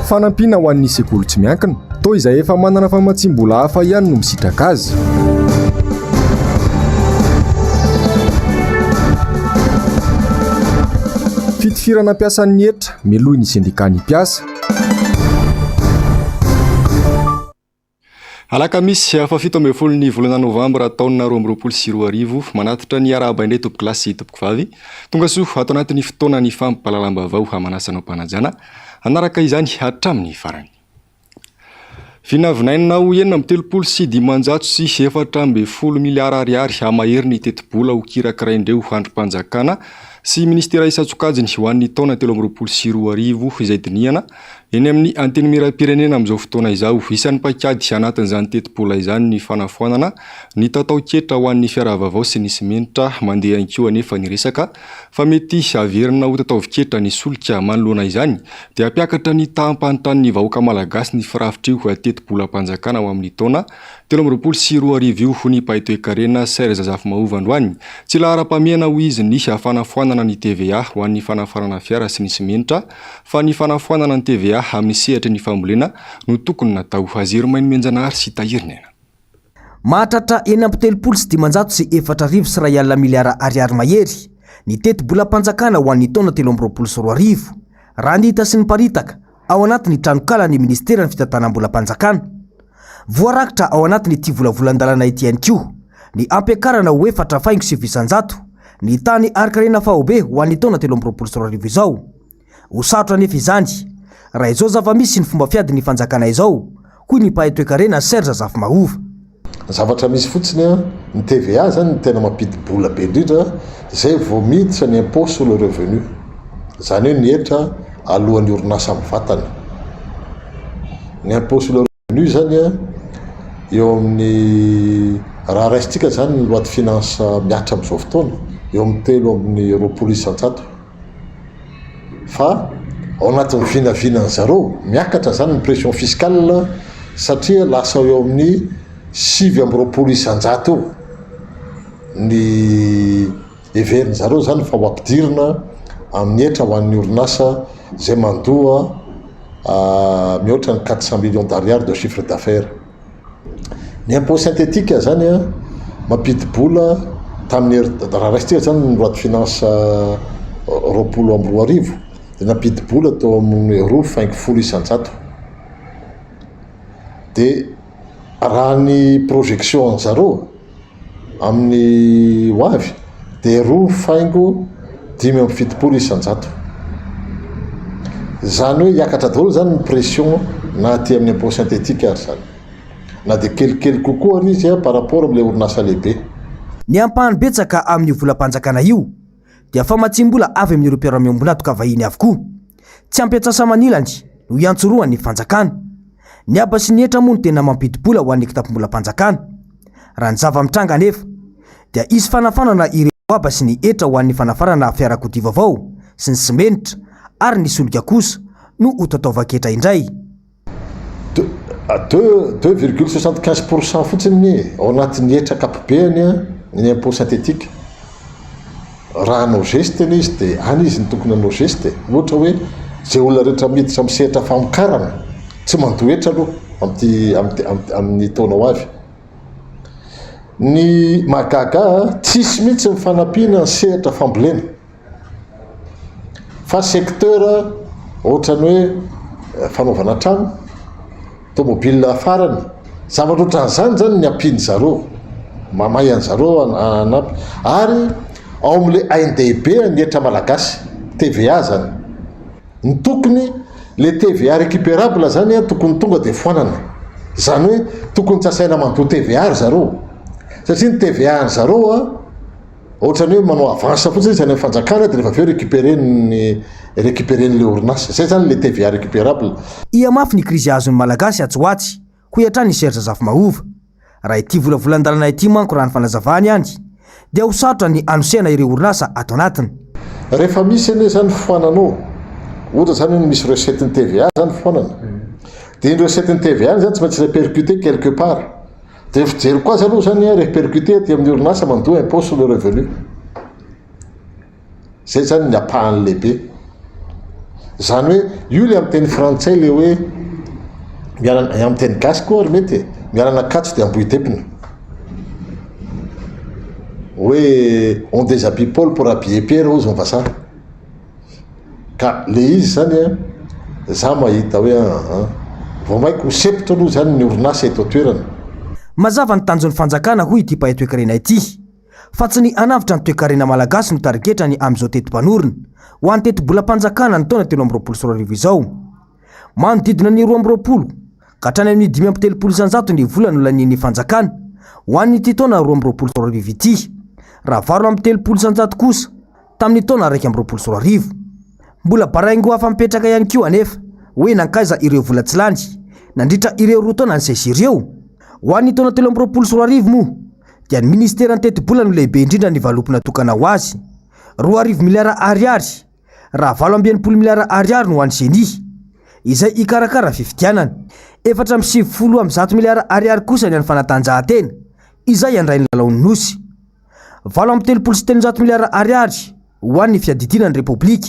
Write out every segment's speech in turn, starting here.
Fanampiana ho an'ny sekoly tsy miankina toy izay efa manana famatsim-bola hafa ihany no misitraka azy. Fitifirana mpiasan'ny hetra milohy ny sindikany mpiasa. Alakamisy afafito ambin'ny folo ny volana novambra taona 2024 manatitra ny arahaba indray tompoko lahy sy tompoko vavy tonga soa ato anatin'ny fotoana ny fampalalam-baovao hamanasana mpanajana anaraka izany hatramin'ny farany. Vinavinaina ho enina amby 3.740 miliara ariary amahery ny teti-bola ho kirakiraindreo androm-panjakana sy ministera isan-tsokajiny ho an'ny taona 2024 izay dinihana eny amin'ny anteny miram-pirenena amin'izao fotoana izao. Isan'ny pakady anatin'izany teti-bola izany ny fanafoanana ny tatao-ketra ho an'ny fiara-vaovao sy ny simenitra mandeha ankoa anefa ny resaka fa mety averina ho tataovi-ketra ny solika manoloana izany dia ampiakatra ny tahampanitran'ny vahoaka malagasy ny firafitrio teti-bola mpanjakana ho amin'ny taona 2024 io ho ny Paitoekarena Serge Zafimahova androany tsy lahara-pamiana ho izy ny fanafoanana ny TVA ho an'ny fanafarana fiara sy ny simenitra fa ny fanafoanana ny TVA amin'ny sehatra ny fambolena no tokony natao. Azery Mainmenjanahary sy Tahirina. Mahatratra eny amby 3.740 sy iray alina miliara ariary mahery ny teti-bola mpanjakana ho an'ny taona 2024 raha ny hita sy ny paritaka ao anatin'ny tranokala ny ministera ny fitantanam-bola mpanjakana. Voarakitra ao anatin'ny ity volavolan-dalana ity ihany koa ny ampiakarana ho 4,900 ny tany arikarena fahobe ho an'ny taona 2024 izao. Ho sarotra nefa izany raha izao zava-misy ny fomba fiady ny fanjakana izao koa ny Paitoekarena Serge Zafimahova. Zavatra misy fotsiny ny TVA zany ny tena mampidi-bola be indrindra zay vao miditra ny impôt sur le revenu zany hoe ny hetra alohan'ny orinasa mivatana. Ny impôt sur le revenu zany eo amin'ny raha raisitsika zany ny loi de finance miatra amin'izao fotoana eo amin'ny 3,900 fa ao anatin'ny vinavinany zareo miakatra zany ny pression fiscale satria lasa eo amin'ny 7,900 eo ny everiny zareo zany fa ho ampidirina amin'ny hetra ho an'ny orinasa zay mandoa mihoatra ny 400 millions d'ariary de chiffre d'affaires. Ny impôt synthétique zany mampidi-bola tamin'ny raha raisitsika zany ny loi de finance 2024 dia nampidi-bola teo amin'ny €2,900 dia raha ny projection zareo amin'ny ho avy dia €2,970. Zany hoe hiakatra daholo zany ny pression na aty amin'ny impôt synthétique ary zany na dia kelikely kokoa ary izy par rapport amin'ilay orinasa lehibe. Ny ampahany betsaka amin'ny volam-panjakana io dia famatsim-bola avy amin'ireo mpiara-miombona atoka vahiny avokoa. Tsy ampiatsasa manilany no iantsoroany fanjakana. Ny aba sy ny hetra moa no tena mampidi-bola ho an'ny kitapo-bola-panjakana. Raha ny zava-mitranga nefa dia isy fanafanana ireo aba sy ny hetra ho an'ny fanafarana fiarakodia vaovao sy ny simenitra ary ny solika kosa no ho tataova-ketra indray. 2,75% fotsiny ao anatin'ny hetra kapobeany ny impôt synthétique. Raha anao geste izy dia any izy ny tokony anao geste. Ohatra hoe zay olona rehetra miditra amin'ny sehatra famokarana tsy mandoa hetra aloha amin'ny taona ho avy. Ny mahagaga tsisy mihitsy ny fanampiana ny sehatra fambolena fa secteur ohatrany hoe fanaovana trano, tomobile farany, zavatra ohatran'izany zany ny ampiany zareo, mamay any zareo anampy. Ary ao amin'ilay ANDB ny hetra malagasy TVA zany ny tokony le TVA récupérable zany tokony tonga dia foanana. Zany hoe tokony tsy asaina mandoa TVA ry zareo satria ny TVA ny zareo ohatrany hoe manao avance fotsiny zany amin'ny fanjakana dia rehefa avy eo récupéren'le orinasa. Zay zany le TVA récupérable. Iamafy ny krizy azon'ny malagasy atsoatsy ho hiatrany Serge Zafimahova. Raha ity volavolan-dalana ity manko raha ny fanazavany any dia ho sarotra ny anosehana ireo orinasa ato anatiny. Rehefa misy ane zany foananao ohatra zany misy recette ny TVA zany foanana dia ny recette ny TVA zany tsy maintsy répercuté quelque part dia fijery koa azy aloha zany répercuté aty amin'ny orinasa mandoa impôt sur le revenu. Zay zany ny apahany lehibe zany hoe io le amin'ny teny frantsay le hoe amin'ny teny gasy koa ary mety miarana katso de amboitepina hoe on déshabille Paul pour habiller Pierre ozy mivasara ka le izy zany a za mahita hoe vao maiko sepitra aloha zany ny orinasa eto toerana. Mazava ny tanjon'ny fanjakana hoy ity mpahay toe-karena ity fa tsy ny anavitra ny toe-karena malagasy no tariketrany amin'izao tetim-panorona ho an'ny teti-bolam-panjakana ny taona 324 izao. Manodidina ny 220 ka hatrany amin'ny 530 ny vola no lanian'ny fanjakana ho an'ny ity taona 224 ity raha varo amin'ny 300 kosa tamin'ny taona 124. Mbola baraingo hafa mipetraka ihany koa anefa hoe nankaiza ireo vola tsy lany nandritra ireo roa taona ny sesy ireo ho an'ny taona 324 moa dia ny ministera ny teti-bola no lehibe indrindra ny valopina tokana ho azy 2 miliara ariary raha 7 miliara ariary no ho an'ny genie izay ikarakara fifidianana 470 miliara ariary kosa ny an'ny fanatanjahantena izay andray ny lalaon'ny nosy 7 miliara ariary ho an'ny fiadidinan'ny repoblika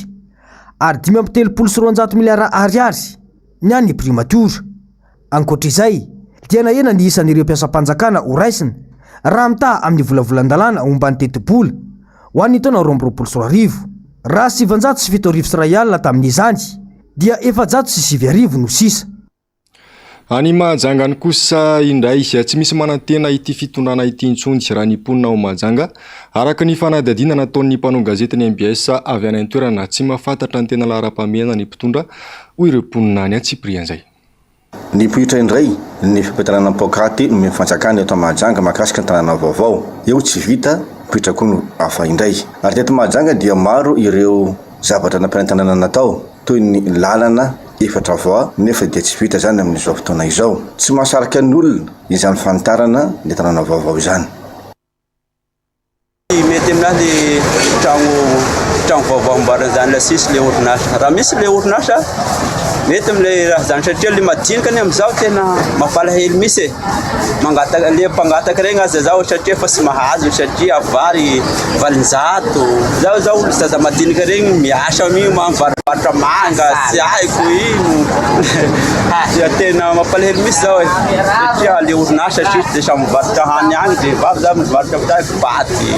ary 5 miliara ariary ny an'ny primatura. Ankoatr'izay dia nahena ny isan'ireo mpiasam-panjakana ho raisina raha mitaha amin'ny volavolan-dalàna omban'ny teti-bola ho an'ny taona 2024 raha 707 sy ray alina tamin'izany dia 407 no sisa. Any Mahajangany kosa indray tsy misy manantena ity fitondrana ity intsony sy raha niponina ao Mahajanga araka ny fanadihadiana nataon'ny mpanao gazety ny MBS avy any an-toerana tsy mahafantatra ny tena laharam-pahamehana ny mpitondra hoy ireo mponina any Tsiprian'izay. Ny poitra indray ny fipetrana pôkaty no mifanjakana eto Mahajanga makasika ny tanàna vaovao eo tsy vita poitra koa no hafa indray ary teto Mahajanga dia maro ireo zavatra nampiantanana natao toy ny lalana efatra voa nefa dia tsy vita zany amin'izao fotoana izao tsy mahasarika ny olona izany fanitarana ny tanàna vaovao izany. Mety aminazy trano vaovao amboaran'izany la sisy le orinasa raha misy le orinasa mety am'le raha zany satria le madinika ny am'izao tena mampalahelo misy mangataka le mpangataka regny aza zao satria fa sy mahazo satria vary valinjato zao olo zaza madinika regny miasa mi mamvarovarotra manga tsy haiko ino dia tena mampalahelo misy zao satria le orinasa sisy de samy mivarotra hany agny de vavy za mivarotra mitako paty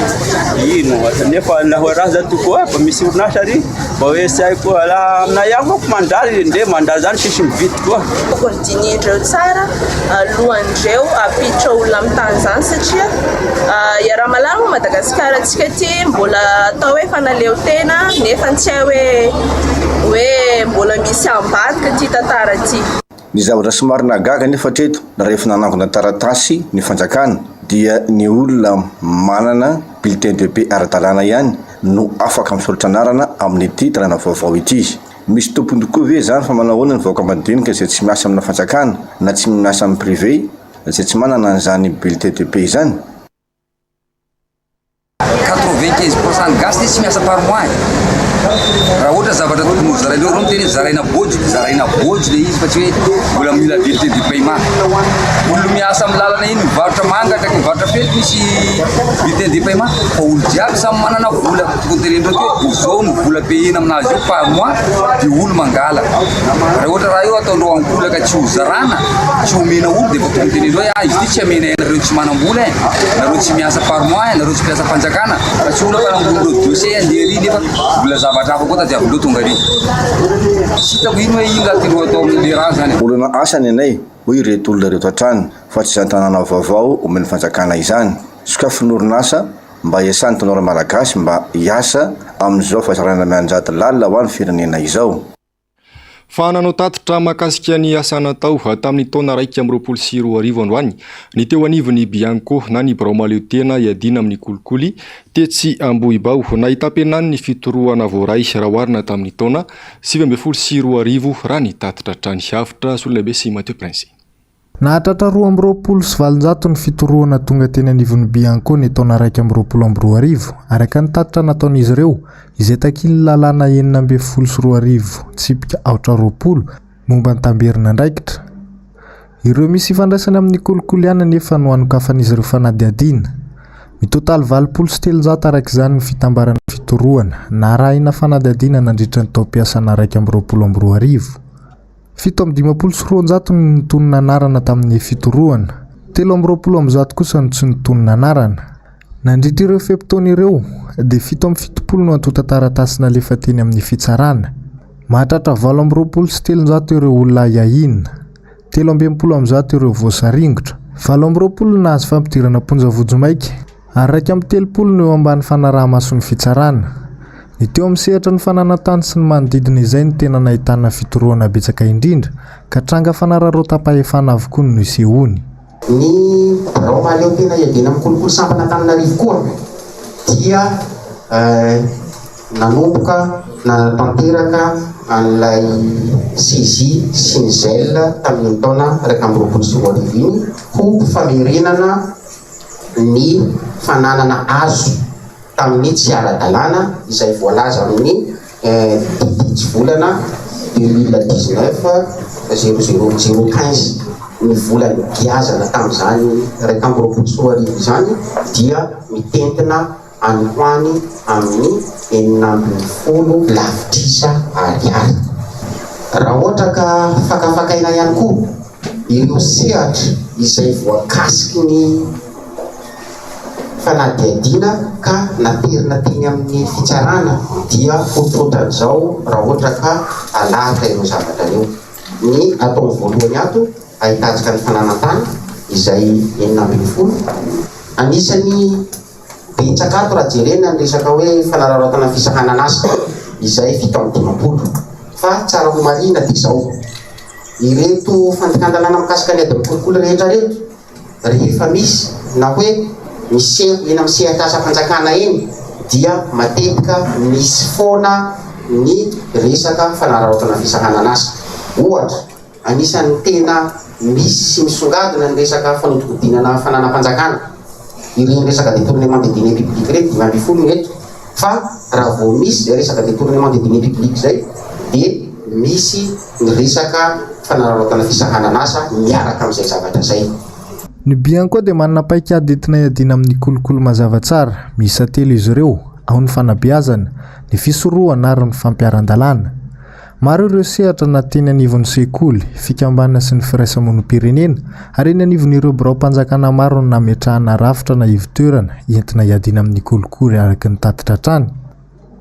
ino nefa naho raha za tokoa fa misy orinasa ry fa hoe sy haiko la amina ihany mako mandary nde mandary zany sisy mividy koa koordinindreo tsara lohandreo apiditra olona amin'ny tany zany satria iaraha-malamo Madagasikara antsika ty mbola atao hoe fanaleo tena nefa tsy hay hoe mbola misy ambadika ty tantara ty. Ny zavatra somary nagaga nefa treto rehefa nanangona taratasy ny fanjakana dia ny olona manana bulletin de paie ara-dalàna ihany no afaka misoratra anarana amin'ity tanàna vaovao ity. Misy tompony koa ve zany fa manahoana ny vahoaka madinika izay tsy miasa amina fanjakana na tsy miasa amin'ny privé izay tsy manana an'izany bulletin de paie zany. 95% gasy tsy miasa par mois raha ohatra zavatra tokony ho zarainao reo miteny zaraina bôjy le izy fa tsy hoe mbola mila bulletin de paiement. Olo miasa amin'ny lalana iny mivarotra manga ndraiky mivarotra fety misy bulletin de paiement fa olo jiaby samy manana vola tokony terenindreo teo izao no vola payena aminazy io par mois dia olo mangala. Raha ohatra raha io ataondreo ankolaka tsy ho zarana tsy omena olo dia fa tokony tenendreo hoe izy ty tsy amena nareo tsy manam-bola nareo tsy miasa par mois nareo tsy mpiasa fanjakana fa tsy olo mpanambonireo dossier andery nefa vola zavatra hafa koa tadiavin'ireo tonga ary tsy hitako ino hoe ino raha tiro atao amin'le raha zany. Olana asany anay hoy ireto olona reto hatrany fa tsy izany tanàna vaovao omeny fanjakana izany sokafy n'orinasa mba hiasany tanora malagasy mba hiasa amin'izao fahasarana mianjady lalina ho an'ny firenena izao. Fa nanao tatitra mahakasika ny asa natao tamin'ny taona 124 androany ny teo anivon'ny Bianco na ny Birao Maleo tena iadina amin'ny kolikoly tetsy Ambohibao na itapenany ny fitoroana voaray raha oharina tamin'ny taona 2024 raha ny tatitra trany hafitra Solaibe sy Mathieu Prince. Nahatratra 270 ny fitoroana tonga teny anivon'ny Bianco ny taona 124 araka ny tatitra nataon'izy ireo izay takiny lalàna 912 tsipika 420 momba ny tamberina andraikitra. Ireo misy ifandraisana amin'ny kolikoly ihany nefa no anokafan'izy ireo fanadihadiana. Mitotaly 803 araka izany ny fitambarana fitoroana na rahina fanadihadiana nandritra ny taom-piasana 124 724 ny nitonona anarana tamin'ny fitoroana, 320 kosa ny tsy nitonona anarana. Nandritra ireo fepitaona ireo dia 770 no antota taratasy nalefa teny amin'ny fitsarana. Mahatratra 820 ireo olona iahina, 320 ireo voasaringotra, 20 nahazo fampidirana ponjavojo maika ary 30 no eo ambany fanaraha-mason'ny fitsarana. Ny teo amin'ny sehatra ny fananantany sy ny manodidina izay ny tena nahitana fitoroana betsaka indrindra ka tranga fanararao-tapahefana avokoa no isehony. Ny rao maleo tena iadina amin'ny kolokolo sampanantananarivo koa dia nanomboka na tanteraka an'ilay CJ sy ny ZEL tamin'ny taona 2024 iny ho famerenana ny fananana azo tamin'ny tsy ara-dalàna izay voalaza amin'ny 10 volana 2019-0015 ny volany giazana tamin'izany 2024 izany dia mitentina any hoany amin'ny 900 lavitrisa ariary. Raha ohatra ka fakafakaina ihany koa ireo sehatra izay voakasiky ny fanadihadiana ka naterina teny amin'ny fitsarana dia otrotran'izao raha ohatra ka alahatra ireo zavatra ireo. Ny ataony voalohany ato ahitatsika ny fananantany izay 900. Anisany betsaka ato raha jerena ny resaka hoe fanararatana fisahanana asa izay 720. Fa tsara ho marina dia izao, ireto fandikan-dalàna mikasika ny ady amin'ny kolokolo rehetra rehetra rehefa misy na hoe miseho eny amin'ny sehatra asa fanjakana eny dia matetika misy foana ny resaka fanararatana fisahanana asa. Ohatra, anisan'ny tena misy sy misongadina ny resaka fanodikodinana fananam-panjakana, ireny resaka détournement de deniers publics reto 20 reto. Fa raha vao misy resaka détournement de deniers publics zay dia misy ny resaka fanararatana fisahanana asa miaraka amin'izay zavatra zay. Ny biany koa dia manana paikady entina iadiana amin'ny kolokolo mazava tsara, miisa 3 izy ireo, ao ny fanabeazana, ny fisorohana ary ny fampiaran-dalàna. Maro ireo sehatra na teny anivon'ny sekoly, fikambanana sy ny firaisamonim-pirenena ary eny anivon'ireo birao-mpanjakana maro ny nametrahana rafitra na ivitoerana entina iadiana amin'ny kolokolo araka ny tatitra trany.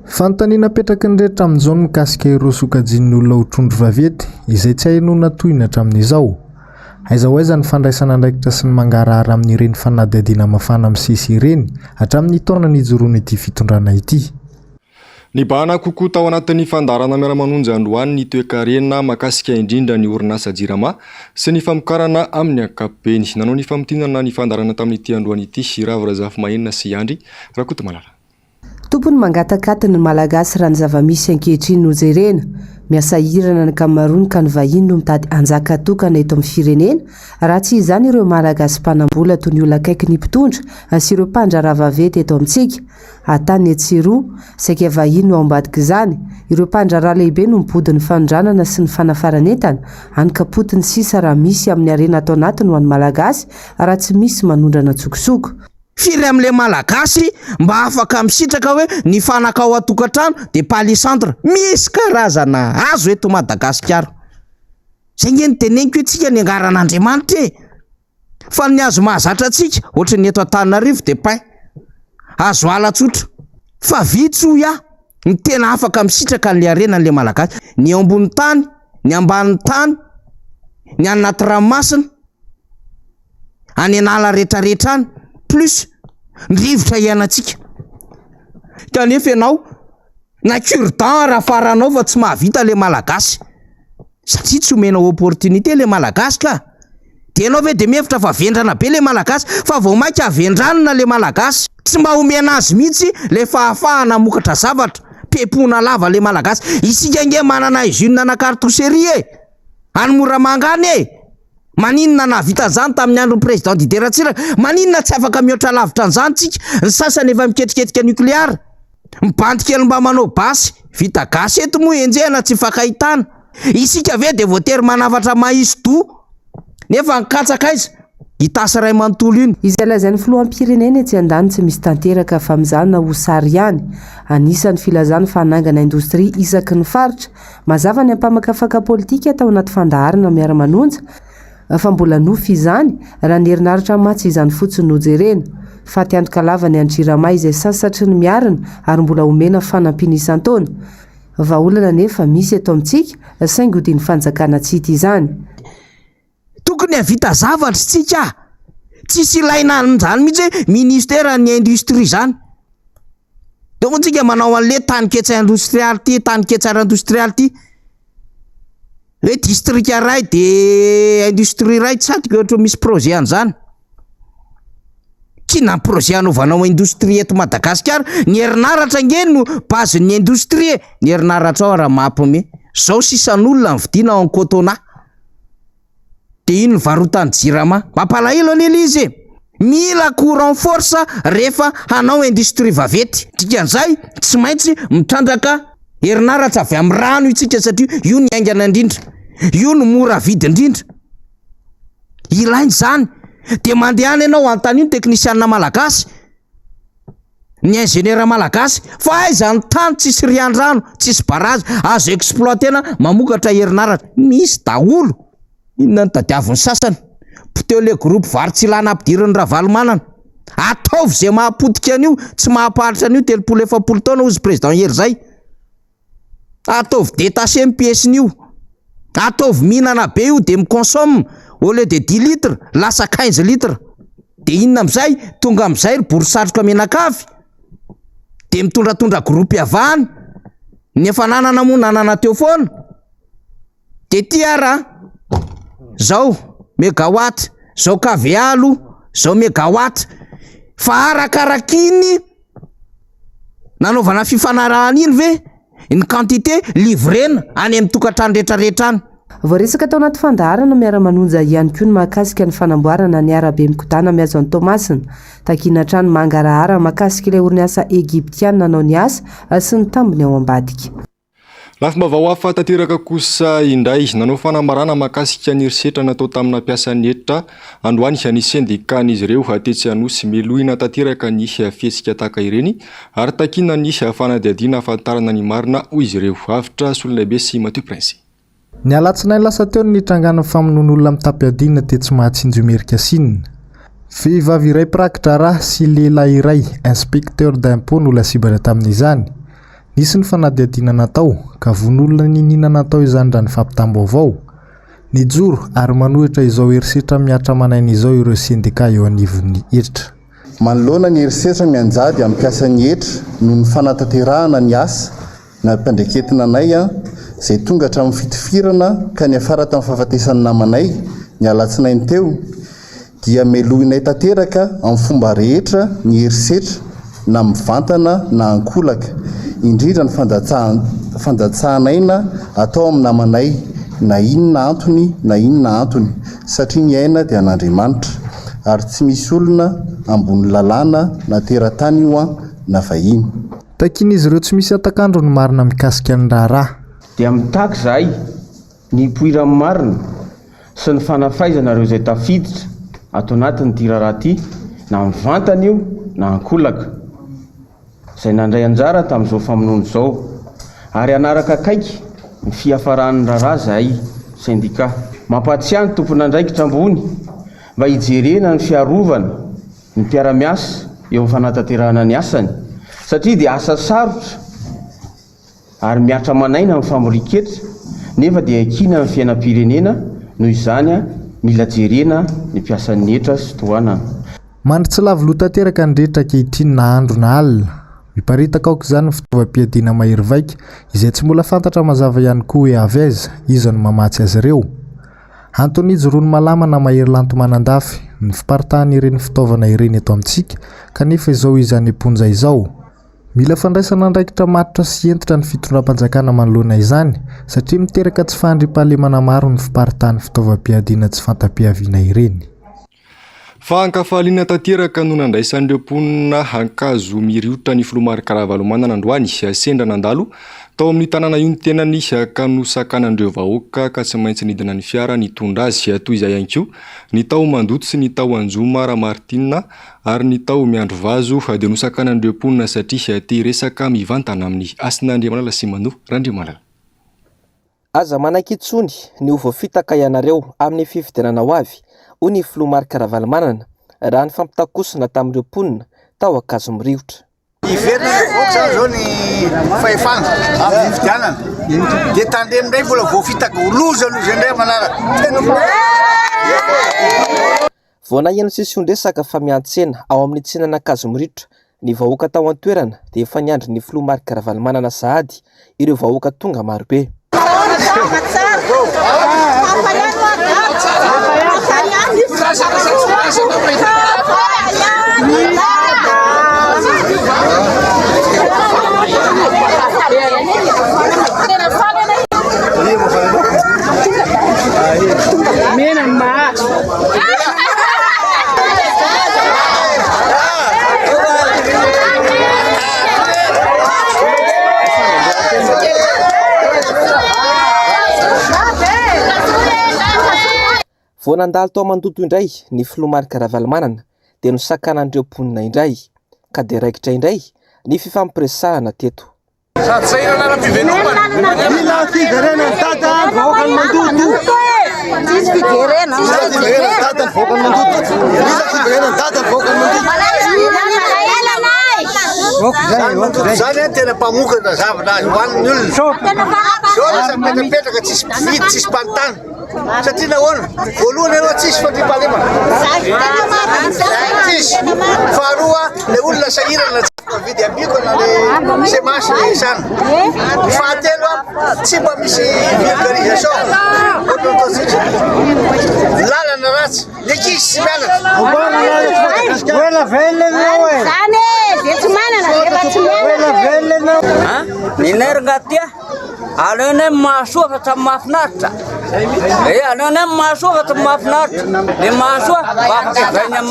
Fanontaniana petraky ny rehetra amin'izao mikasika ireo sokajian'ny olona ho trondro vaventy izay tsy hainoana tohina hatramin'izao. Aiza ho aiza ny fandraisana andraikitra sy ny mangarahara amin'ireny fanadihadiana mafana amin'ny sisy ireny hatramin'ny taona nijoroana ity fitondrana ity. Nibahana kokoa tao anatin'ny fandarana miara-manonjy androany ny toe-karena makasika indrindra ny orinasa jirama sy ny famokarana amin'ny ankapobeny. Nanao ny famotinana ny fandarana tamin'ity androany ity Ravy Razafimahenina sy Andry Rakotomalala. Tompony mangatakatiny ny malagasy raha ny zava-misy ankehitriny no jerena, miasa hirana ny kamarony ka ny vahiny no mitady anjaka tokana eto amin'ny firenena, raha tsy izany ireo malagasy mpanambola toy ny olona akaiky ny mpitondra sy ireo mpandraharaha vaventy eto amintsika. Atany Etsiroa, saika vahiny no ao ambadika izany, ireo mpandraharaha lehibe no mipody ny fanondranana sy ny fanafaranentana, ankapotiny sisa raha misy amin'ny arena atao anatiny ho an'ny malagasy raha tsy misy manondrana tsokosoko. Firy amin'ilay malagasy mba afaka misitraka hoe ny fanaka ao atokantrano dia palisantra, misy karazana azo eto Madagasikara. Zay nge ny teneniko itsika ny angaran'Andriamanitra e. Fa ny azo mahazatra atsika ohatra ny eto Antananarivo dia pay azo alatsotra, fa vitso ya ny tena afaka misitraka an'ilay arena an'ilay malagasy, ny ambony tany, ny ambany tany, ny anaty ranomasina, any anala rehetrarehetra any, plus ny rivotra ianantsika. Kanefa ianao na cure-dent raha faranao fa tsy mahavita le malagasy satria tsy omenao opportunité le malagasy ka. Dia ianao ve dia mihevitra fa vendrana be le malagasy fa vao mainka avendranina le malagasy, tsy mba omena azy mihitsy le fahafahana mokatra zavatra, pepona lava le malagasy. Isika nge manana iziny na kartoserie any Moramanga e. Maninona nahavita an'izany tamin'ny andron'ny président Dider Ratsiraka? Maninona tsy afaka mihoatra lavitra an'izany tsika? Ny sasany efa miketriketrika nukleara, mibandikely mba manao basy, vita gasy eto moa enjehana tsy fakahitana. Isika ve dia voatery manavatra maisy do nefa nikatsaka aiza? itasy ray manontolo iny. Izay lazain'ny filoham-pirenena etsy andany tsy misy tanteraka fa mizana ho sary ihany. Anisan'ny filazany fanangana indostria isaky ny faritra. Mazava ny ampamakafaka politika atao anaty fandaharana miara-manonja fa mbola nofy izany raha ny herinaritra matsy izany fotsiny nojerena. Fa tiantoka lava ny Andrírama izay sasatry ny miarina ary mbola omena fanampiana isan-taona. Vahaolana nefa misy eto amintsika saingy hodiny fanjakana tsy hita izany. Tokony havita zavatra tsika, tsisy ilaina an'izany mihitsy hoe ministera ny industrie zany. Deo moa tsika manao an'le tany ketsa industrial ty, tany ketsara industrial ty. Hoe district ray de industrie ray tsatika ohatra misy projet an'izany. Kina projet anaovanao industrie eto Madagasikara, ny herinaratra nge no bazin'ny industrie, ny herinaratra ao raha mampime. Zao sisan'olona vidiana en cotona. De ino varotany Jirama? Mampalahelo an'ile izy. Mila courant force rehefa hanao industrie vavety. Dikan'izay tsy maintsy mitrandraka herinaratra avy amin'ny rano itsika satria io ny aingana indrindra. Io no mora vidy indrindra. Ilainy zany. De mandehana ianao antany io teknisianina malagasy, ny ingénieur malagasy, fa aizany tany tsisy rian-drano, tsisy barazy, azo exploitena mamokatra herinaratra. Misy daholo. Inona ny tadiaviny sasany? Poteo le groupe Vartsilana ampidiriny Ravalomanana. Ataovy zay mahapotika an'io, tsy mahaparitra an'io 30-40 taona ozy président hery zay. Ataovy détaché pièce-n'io. Ataovy mihinana be io de miconsomme au lieu de 10 litres, lasa 15 litres. De inona am'izay? Tonga am'izay borisatroka menakavy. De mitondratondra groupe avahany. Nefa nanana moa nanana teo foana. De tiara zao mégawatt, zao kavialo, zao mégawatt. Fa arakarakiny nanaovana fifanarahana iny ve ny quantité livrena any amin'ny tokantrano rehetrarehetra any. Voaresaka tao anaty fandaharana miara-manonja ihany koa ny mahakasika ny fanamboarana ny arabe mikotana miazo any Tomasina. Takina trano mangarahara mahakasika ilay orinasa Egyptiana nanao ny asa sy ny tambiny ao ambadika. Lafim-baovao hafa tanteraka kosa indray nanao fanamarana mahakasika ny herisetra natao tamina mpiasan'ny etitra androany ny sendikan'izy ireo atetsy anosy melohina tanteraka ny fietsika tahaka ireny ary takina ny fanadihadiana ahafantarana ny marina hoy izy ireo. Avitra Solonaibe sy Mathieu Prince. Ny alatsinainy lasa teo ny trangana famonoan'olona mitapy-adinina tetsy Mahatsinjo Amerika Sinina. Vehivavy iray prakitra raha sy lehilahy iray inspecteur d'impôt no lasibatra tamin'izany. Nisy ny fanadihadiana natao ka von'olona ninina natao izany raha ny fampitam-baovao. Nijoro ary manohitra izao herisetra miatra manaina izao ireo sendika eo anivon'ny etitra. Manoloana ny herisetra mianjady amin'ny mpiasan'ny etitra noho ny fanatanterahana ny asa na mpandraketina anay izay tonga hatramin'ny fitifirana ka ny afara tamin'ny fahafatesany namanay ny alatsinainy teo dia melohinay tanteraka amin'ny fomba rehetra ny herisetra na mivantana na ankolaka indrindra ny fandatsahanaina atao amin'ny namanay na inona antony satria ny aina dia an'Andriamanitra ary tsy misy olona ambony lalàna na teratany io na vahiny. Takin'izy ireo tsy misy atakandro ny marina mikasika ny raharaha. Dia mitaky zahay ny poiran'ny marina sy ny fanafaizana ireo izay tafiditra ato anatin'ity raharaha ity na mivantana io na ankolaka. Izay nandray anjara tamin'izao famonoana izao ary anaraka akaiky ny fiafaran'ny raharaha zahay sendika. Mampatsiahy ny tompon'andraikitra ambony mba hijerena ny fiarovana ny mpiara-miasa eo amin'ny fanatanterahana ny asany satria dia asa sarotra ary miatra manaina amin'ny famoriketra nefa dia akina amin'ny fiainam-pirenena noho izany mila jerena ny mpiasan'ny etra sy tohanana. Mandry tsy lavo loha tanteraka ny rehetra ankehitriny na andro na alina. Miparitaka aoka izany ny fitaovam-piadiana mahery vaika izay tsy mbola fantatra mazava ihany koa hoe avy aiza iza no mamatsy azy ireo. Antony joroany malama na mahery lanto manandafy ny fiparitahany ireny fitaovana ireny eto amintsika kanefa izao izany emponja izao. Mila fandraisana andraikitra matotra sy entitra ny fitondram-panjakana manoloana izany satria miteraka tsy fandriam-pahalemana maro ny fiparitahany fitaovam-piadiana tsy fantam-piaviana ireny. Fa ankafaliana tanteraka no nandraisan'ireo mponina hankazo miriotra ny filomary Karavalomanana androany sendra nandalo Tao amin'ny tanàna io ny tena nisy akanosakànandreo vahoaka ka tsy maintsy nidina ny fiara nitondra azy toy izay ihany koa ny tao mandoto sy ny tao anjoma Ramartina ary ny tao miandro vazo dia nosakànandreo mponina satria ty resaka mivantana amin'ny Asin'Andriamalala sy Mano Randriamalala. Aza manakitsony ny ovo fitaka ianareo amin'ny fifidianana ho avy ho ny filomarika Ravalomanana raha ny fampitakosina tamin'ireo mponina tao Ankazo Mirivotra. Iverina revoaka zany zao ny fahefana amin'ny fifidianana dia tandremo indray mbola voafitaka ho loza indray manaraka. Vao naheno sisy ondresaka fa miantsena ao amin'ny tsinana Ankazo Mirivotra ny vahoaka tao an-toerana dia efa niandry ny filomarika Ravalomanana sahady ireo vahoaka tonga marobe. Vao nandalo tao mandoto indray ny filomarika Ravalomanana dia nosakànandreo mponina indray ka dia raikitra indray ny fifampiresahana teto. Zany tena mpamokatra zavatra azy hoan'ny olona. Sao metrapetraka tsisy mpividy tsisy mpanontany. Satria nahoana voalohany aloha tsisy fandriam-pahalemana. Tsisy. Faharoa le olona sahirana vidy ambiko na le semasy le sana. Fahatelo tsy mba misy vulgarisation. Lalana ratsy lekisy sy mianatra. Ny nergatia alone mahasoa fa tsy mahafinaritra. Alone mahasoa fa tsy mahafinaritra. Ny mahasoa vaina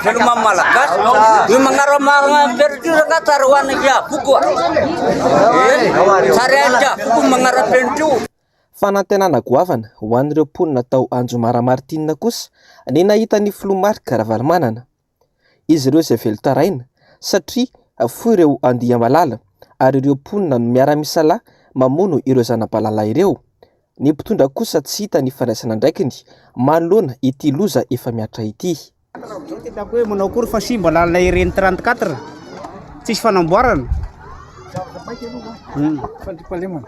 veloma malagasy. Io magnaramarana pertura tsara hoan'ny kiabuko. Tsara kiabuko magnara-penitro. Fanantenana goavana ho an'ireo mponina tao Anjoma Ramartina kosa ny nahita ny filomarika Ravalomanana. Izy ireo izay velotaraina satria foy ireo andiha malala ary ireo mponina no miara-misalahy mamono ireo zana-balala ireo. Ny mpitondra kosa tsy hita ny fandraisana ndraikiny manoloana ity loza efa miatra ity. Hitako hoe manao akory fa simba lalana ireny 34 tsisy fanamboarana. Fandriampahalemana.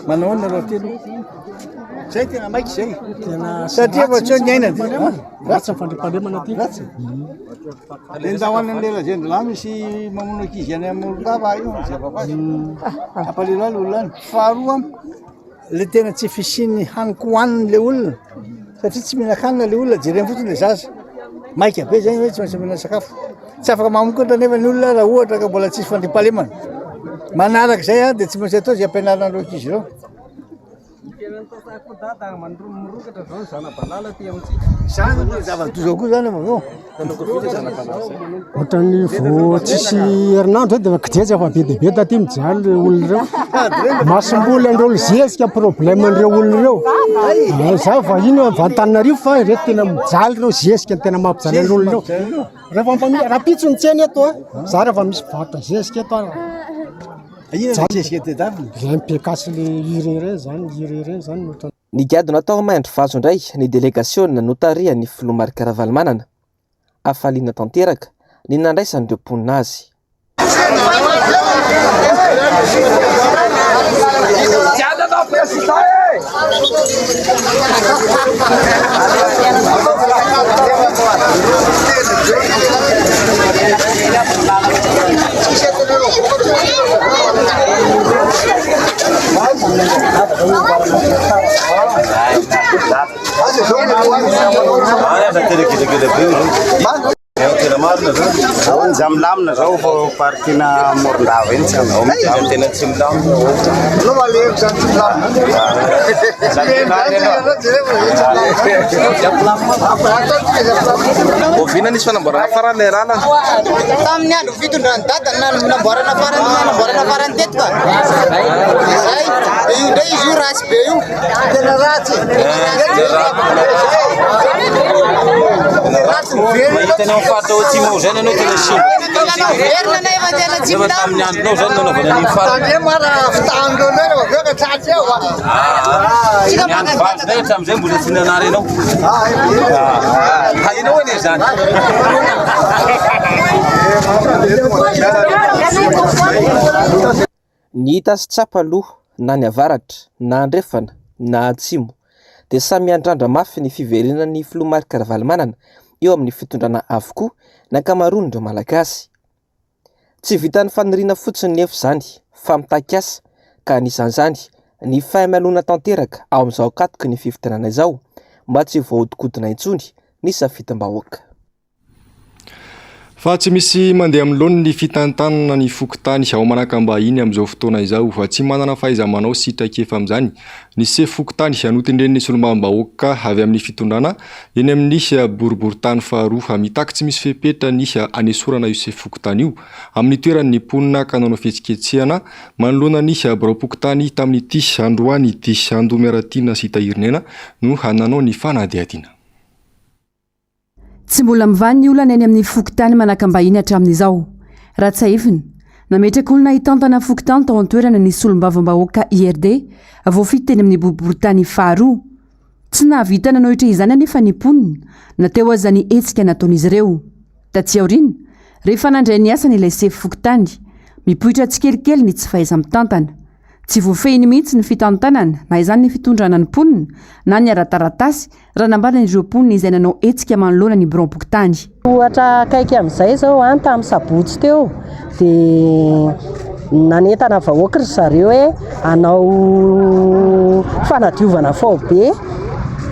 Manao na raha telo. Zay tena maiky zay. Satria fa tsy ny aina tena. Ratsy fandriampahalemana ty. Ratsy. Lendahoana lela zay la misy mamono ankizy any amin'ny baba io zava-quazy. Ampalelo olona. Faharoa le tena tsy fisiny haniko hoaniny le olona. Satria tsy mihinan-kanina le olona jereny fotsiny le zaza. Maika be zany hoe tsy maintsy mihinana sakafo. Tsy afaka mamokatra nefa ny olona raha ohatra ka mbola tsisy fandriampahalemana. Manaraka zay dia tsy maintsy atao zay ampianarana andreo ankizy ireo. Zany zava-doza koa zany avao. Ohatran'ny vao tsisy herinandro dia kijery fa be dia be taty mijaly le olona ireo. Masom-boly andreo zezika problemandreo olona ireo. Za vahiny avy Antananarivo fa ireto tena mijaly ireo zezika tena mampijaly andreo olona ireo. Raha pitso ny tsena eto za rehefa misy varotra zezika eto ny giady natao mahandro vazo indray ny delegasiona notarihan'ny filomarika Ravalomanana. Afaliana tanteraka ny nandraisan'ireo mponina azy. zao milamina zao fa partina Morondava iny tena tsy milamina. Lo maleko zany tsy milamina. Ovina nisy fanamboarana farany le rana. Tamin'ny andro fitondrany dada namboarana farany teto ka. Zay io ndray izy io ratsy be io. Tena ratsy. Tena mifaritra ao atsimo zany anao tena simba. Verina nefa tena tsy milamina. Tamin'ny andronao zany nanaovana ny faritra. Tandre mara fitandro anao aveo ka tratsy eo. Ny andro valy zay hatramin'izay mbola tsy nanary anao. Hainao anie zany. Ny hita sy tsapa aloha na ny avaratra na andrefana na atsimo dia samy andrandra mafy ny fiverenan'ny filoha Marc Ravalomanana eo amin'ny fitondrana avokoa ny ankamaroan'ireo malagasy. Tsy vitan'ny faniriana fotsiny nefa izany fa mitakasa ka anisan'izany ny fahamelona tanteraka ao amin'izao katoky ny fifidianana izao mba tsy voahodikodina intsony ny safidim-bahoaka. Fa tsy misy mandeha amin'ny laony ny fitantanana ny fokontany ao manakambahiny amin'izao fotoana izao fa tsy manana fahaiza-manao sitrakefa amin'izany ny sefo fokontany anotendren'ny solombavambahoaka avy amin'ny fitondrana eny amin'ny boriboritany faharoa mitaka tsy misy fepetra ny anesorana io sefo fokontany io amin'ny toeran'ny mponina kanao fihetsiketsehana manoloana ny barapokontany tamin'ity androany ity andomiaratina sy tahirinena no hananao ny fanadihadiana. Tsy mbola mivany ny olana eny amin'ny fokontany manakambahiny hatramin'izao. Ratsaifiny, nametraka olona hitantana fokontany tao an-toerana ny solombavambahoaka IRD voafity teny amin'ny boriboritany faharoa. Tsy nahavita nanohitra izany anefa ny mponina nateo aza ny hetsika nataon'izy ireo. Taty aoriana, rehefa nandray ny asany ilay sefo fokontany, mipoitra tsikelikely ny tsy fahaiza mitantana. Tsy voafehiny mihitsy ny fitantanana na izany ny fitondrana ny mponina na ny ara-taratasy raha nambarana ireo mponina izay nanao hetsika manoloana ny biraom-pokotany. Ohatra kaiky amin'izay zao tamin'ny sabotsy teo dia nanentana vahoaka ry zareo hoe hanao fanadiovana fao be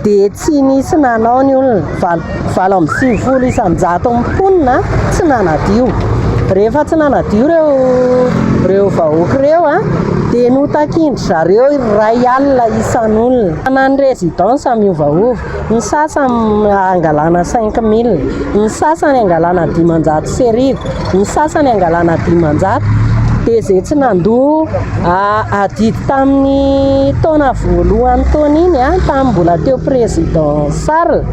dia tsy nisy nanao ny olona 750 isan-jato mponina tsy nanadio. Rehefa tsy nanadio reo vahoaka reo dia notakindry zareo iray alina isan'olona. Nan'ny rezidansa miovaova, ny sasany angalana 5,000, ny sasany angalana 500 serivo, ny sasany angalana 500. Dia izay tsy nandoa adidy tamin'ny taona voalohany taona iny tamin'ny mbola teo présidansal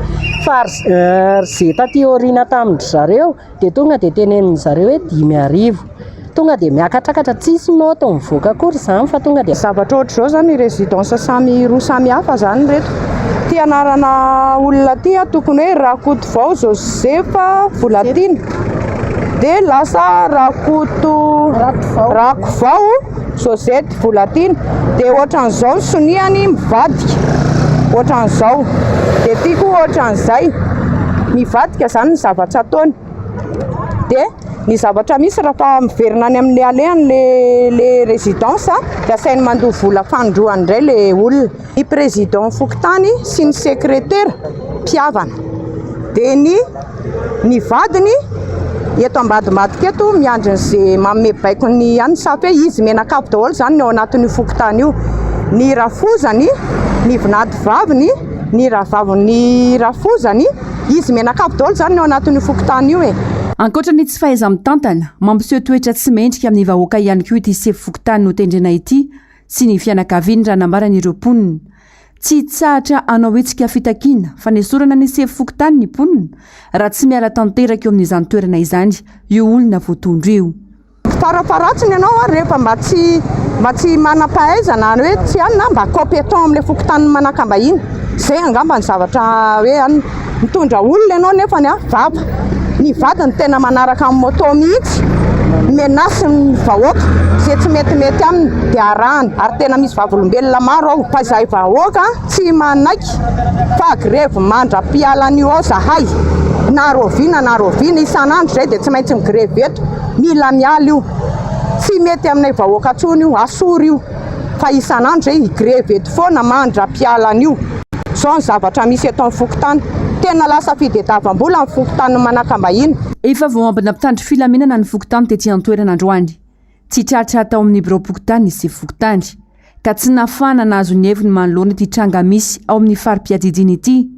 fa izay taty aoriana tamin'ny zareo dia tonga dia tenenin'ny zareo hoe 5,000. Tonga dia miakatrakatra tsisy noto mivoaka akory izany fa tonga dia zavatra ohatra izao zany résidence roa samy hafa zany reto. Ty anarana olona ty tokony hoe Rakoto Vao Josefa Volatina dia lasa Rako Vao Josette Volatina dia ohatran'izao soniany mivadika ohatran'izao dia ty koa ohatran'izay mivadika zany ny zavatra ataony dia ny zavatra misy raha miverina any amin'ny alehany le résidence dia asainy mandoha vola fandroany indray le olona. Ny président fokontany sy ny secrétaire mpiavana dia ny vadiny eto ambadimbadika eto miandrin'izay manome baikony any safy hoe izy menakavy daholo zany ao anatin'ny fokontany io. Ny rafozany, ny vinady vaviny, ny rafozany, izy menakavy daholo zany ao anatin'ny fokontany io Ankoatra ny tsy fahaiza mitantana, mampiseho toetra tsy mendrika amin'ny vahoaka ihany koa ity sefo fokontany no tendrena ity sy ny fianakaviany raha nambaran'ireo mponina. Tsy tsahatra anao hetsika fitakiana fa nesorana ny sefo fokontany ny mponina raha tsy miala tanteraka eo amin'izany toerana izany io olona voatondro io. Farafaratsiny ianao rehefa mba tsy manam-pahaizana hoe tsy anona mba compétent amin'ilay fokontany manakambahiny. Zay angamba ny zavatra hoe mitondra olona ianao nefa vava. Ny vadiny tena manaraka amin'ny moto mihitsy menasy ny vahoaka izay tsy metimety aminy dia arahany ary tena misy vavolombelona maro ao fa izay vahoaka tsy manaiky fa grevy mandra-pialan'io ao zahay na roviana isan'andro zay dia tsy maintsy migrevy eto mila miala io tsy mety aminay vahoaka tsony io asory io fa isan'andro zay higrevy eto foana mandra-pialan'io. Zao ny zavatra misy eto amin'ny fokontany tena lasa fitadiavam-bola amin'ny fokontany manakambahiny. efa vao ambina mpitandro filaminana ny fokotany tetỳ an-toerana androany tsy tratra tao amin'ny bureau-pokotany ny sy fokotany ka tsy nafana nahazo ny heviny manoloana ity tranga misy ao amin'ny fari-piadidiana ity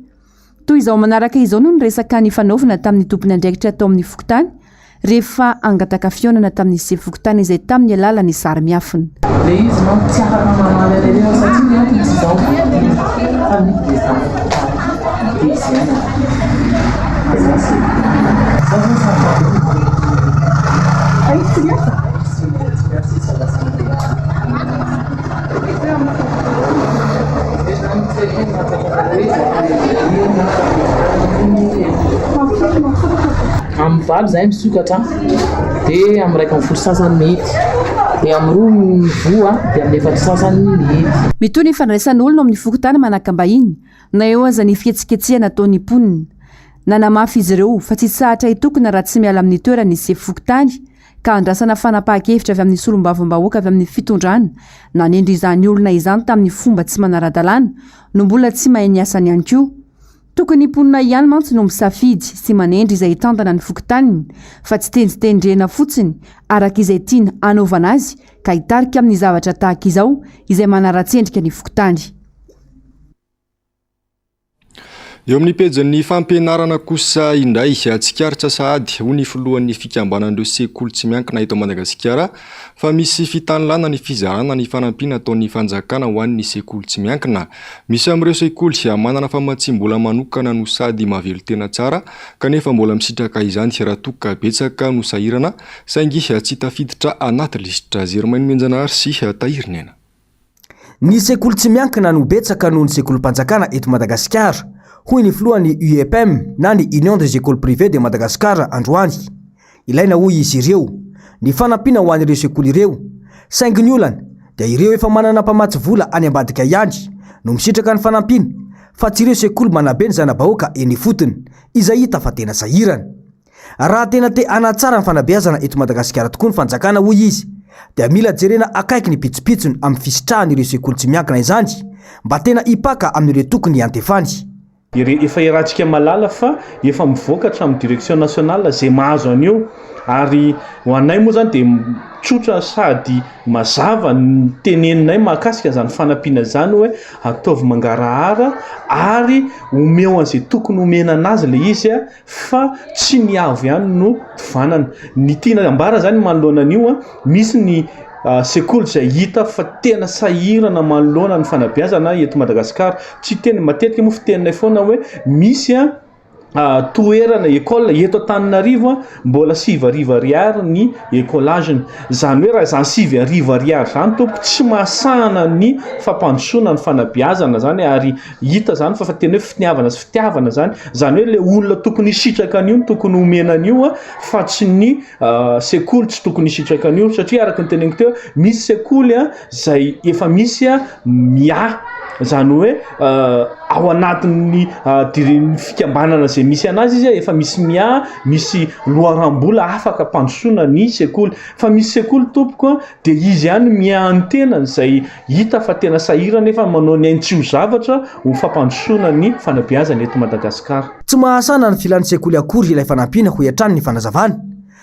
toy izao manaraka izao no nyresaka ny fanaovana tamin'ny tompony andraikitra tao amin'ny fokotany rehefa angataka fionana tamin'ny sy fokotany izay tamin'ny alalany sary miafina le izy no tsy afaka mamaly an'ireo satria ny antony izao amin'ny valo zay misokatra dia amin'ny raika amin'ny folo sasany mety dia amin'ny roa mivoa dia amin'ny efatra sasany mety mitony fandraisan'olona amin'ny fokotany manakambahiny na eo aza ny fihetsiketsehana ataony mponina na namafy izy ireo fa tsy sahatra hitokona raha tsy miala amin'ny toerana isy fokotany ka andrasana fanapahan-kevitra avy amin'ny solom-bavim-bahoaka avy amin'ny fitondrana na nendry izany olona izany tamin'ny fomba tsy manara-dalàna no mbola tsy mahay ny asany ihany koa tokony mponina ihany mantsy no misafidy sy manendry izay hitantana ny fokotaniny fa tsy tenjitendrena fotsiny araka izay tiana anaovana azy ka hitarika amin'ny zavatra tahaka izao izay manara-tsendrika ny fokotany. Eo amin'ny pejin'ny fampianarana kosa indray tsikaritra sahady ho ny filohan'ny fikambanan'ireo sekoly tsy miankina eto Madagasikara fa misy fitanilana ny fizarana ny fanampiana ataon'ny fanjakana ho an'ny sekoly tsy miankina. Misy amin'ireo sekoly manana famatsim-bola manokana no sady mavelo tena tsara kanefa mbola misitraka izany raha toka betsaka no sahirana saingy tsy tafiditra anaty lisitra Germaine Menjanahary sy Tahirinena. Ny sekoly tsy miankina no betsaka noho ny sekolim-panjakana eto Madagasikara. Hoy ny filohan'ny UEPM na ny Union des Écoles Privées de Madagascar androany. Ilaina hoy izy ireo ny fanampiana ho an'ireo sekoly ireo. Saingy ny olana dia ireo efa manana mpamatsy vola any ambadika ihany no misitraka ny fanampiana fa tsy ireo sekoly manabe ny zana-bahoaka eny fotony izay hita fa tena sahirana. Raha tena te hanatsara ny fanabeazana eto Madagasikara tokoa ny fanjakana hoy izy dia mila jerena akaiky ny pitsopitsony amin'ny fisitrahan'ireo sekoly tsy miankina izany mba tena hipaka amin'ireo tokony antefany. Efa irantsika malala fa efa mivoaka amin'ny direction nationale zay mahazo an'io ary ho anay moa zany dia tsotra sady mazava ny teneninay mahakasika zany fanampiana zany hoe ataovy mangarahara ary omeo an'izay tokony omena anazy le izy fa tsy miavo ihany no vanana. Ny tiana ambara zany manoloana an'io misy ny sekoly izay hita fa tena sahirana manoloana ny fanabeazana eto Madagasikara. Tsy teny matetika moa fiteninay foana hoe misy toerana école eto Antananarivo mbola 7,000 ariary ny écolageny. Zany hoe raha zany 7,000 ariary zany tompoko tsy mahasana ny fampandrosoana ny fanabeazana zany ary hita zany fa tena hoe fitiavana sy fitiavana zany. Zany hoe le olona tokony hisitraka an'io tokony omena an'io fa tsy ny sekoly tsy tokony hisitraka an'io satria araka ny teneniko teo misy sekoly zay efa misy zany hoe ao anatin'ny fikambanana zay misy anazy izy efa misy misy loharam-bola afaka mpandrosoana ny sekoly fa misy sekoly tompoko dia izy ihany miantenany zay hita fa tena sahira nefa manao ny aintsio zavatra ho fampandrosoana ny fanabeazana eto Madagasikara. Tsy mahasana ny filan'ny sekoly akory ilay fanampiana ho hiatrany ny fanazavana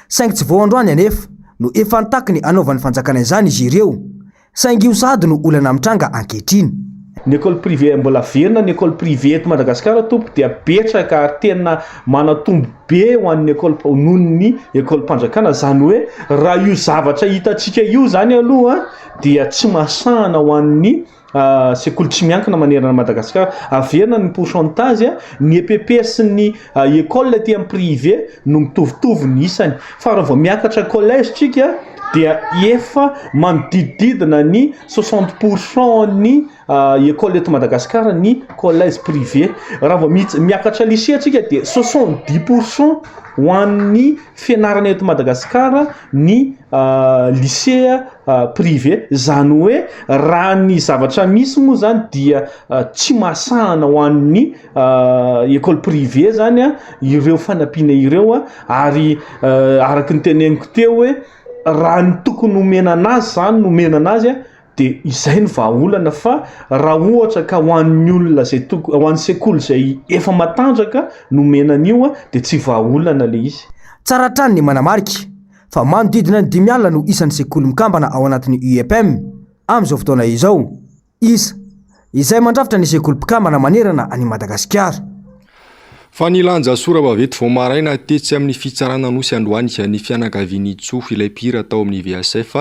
saingy tsy vao androany anefa no efa nitakiny anaovan'ny fanjakana izany izy ireo saingy io sady no olana mitranga ankehitriny. Ny école privée mbola verina ny école privée eto Madagasikara tompo dia betsaka ary tena manatombo be ho an'ny école noho ny école mpanjakana. Zany hoe raha io zavatra hitantsika io zany aloha dia tsy mahasana ho an'ny sekoly tsy miankina manerana Madagasikara. Averina ny pourcentage ny EPP sy ny école ty amin'ny privé no mitovitovy ny isany fa raha vao miakatra collège tsika dia efa manodididina ny 60% ny école eto Madagasikara ny collège privé. Raha vao miakatra lycée tsika dia 70% ho an'ny fianarana eto Madagasikara ny lycée privé. Zany hoe raha ny zavatra misy moa zany dia tsy mahasana ho an'ny école privé zany ireo fanampiana ireo ary araka ny teneniko teo hoe raha ny tokony omena anazy zany no omena anazy dia izay ny vahaolana fa raha ohatra ka ho an'ny olona zay ho an'ny sekoly zay efa matanjaka no omena an'io dia tsy vahaolana le izy. tsara trany ny manamarika fa manodidina ny 5 alina no isan'ny sekoly mikambana ao anatin'ny UEPM amin'izao fotoana izao. Izay mandrafitra ny sekoly mpikambana manerana any Madagasikara. Fa nilanja sora-baventy vao maraina tetsy amin'ny fitsarana nosy Androany ny fianakavian'ny Tsoho ilay mpira tao amin'ny VSF